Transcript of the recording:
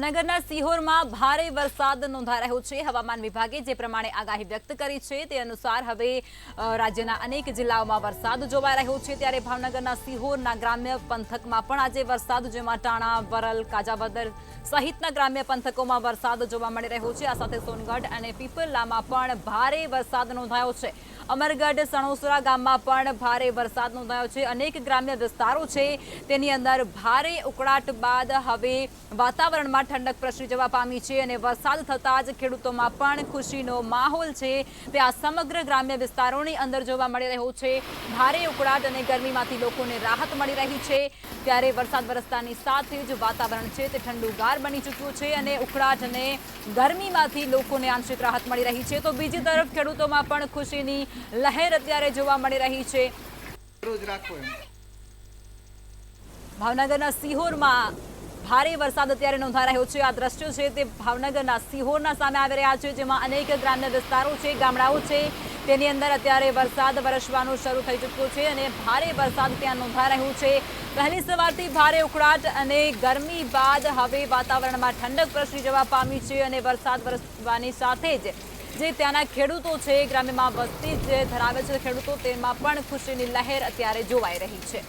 ભાવનગરના સિહોરમાં ભારે વરસાદ નોંધાઈ રહ્યો છે। હવામાન વિભાગે જે પ્રમાણે આગાહી વ્યક્ત કરી છે તે અનુસાર હવે રાજ્યના અનેક જિલ્લાઓમાં વરસાદ જોવાઈ રહ્યો છે। ત્યારે ભાવનગરના સિહોરના ગ્રામ્ય પંથકમાં પણ આજે વરસાદ, જેમાં ટાણા, વરલ, કાજાવદર સહિતના ગ્રામ્ય પંથકોમાં વરસાદ જોવા મળી રહ્યો છે। આ સાથે સોનગઢ અને પીપલામાં પણ ભારે વરસાદ નોંધાયો છે। અમરગઢ, સણોસરા ગામમાં પણ ભારે વરસાદ નોંધાયો છે। અનેક ગ્રામ્ય વિસ્તારો છે તેની અંદર ભારે ઉકળાટ બાદ હવે વાતાવરણમાં ઠંડક પ્રસરી જવા પામી છે અને વરસાદ થતાં જ ખેડૂતોમાં પણ ખુશીનો માહોલ છે તે આ સમગ્ર ગ્રામ્ય વિસ્તારોની અંદર જોવા મળી રહ્યો છે। ભારે ઉકળાટ અને ગરમીમાંથી લોકોને રાહત મળી રહી છે। ત્યારે વરસાદ વરસતાની સાથે જ વાતાવરણ છે તે ઠંડુગાર બની ચૂક્યું છે અને ઉકળાટ અને ગરમીમાંથી લોકોને આંશિક રાહત મળી રહી છે। તો બીજી તરફ ખેડૂતોમાં પણ ખુશીની લહેર અત્યારે જોવા મળી રહી છે। ભાવનગરના સિહોરમાં ભારે વરસાદ અત્યારે નોંધાઈ રહ્યો છે। આ દ્રશ્યો છે તે ભાવનગરના સિહોરના સામે આવી રહ્યા છે, જેમાં અનેક ગ્રામ્ય વિસ્તારો છે, ગામડાઓ છે, તેની અંદર અત્યારે વરસાદ વરસવાનું શરૂ થઈ ચૂક્યો છે અને ભારે વરસાદ ત્યાં નોંધાઈ રહ્યો છે। પહેલી સવારથી ભારે ઉકળાટ અને ગરમી બાદ હવે વાતાવરણમાં ઠંડક પ્રસરી જવા પામી છે અને વરસાદ વરસવાની સાથે જ જે ત્યાંના ખેડૂતો છે, ગ્રામ્યમાં વસ્તી જે ધરાવે છે ખેડૂતો, તેમાં પણ ખુશીની લહેર અત્યારે જોવાઈ રહી છે।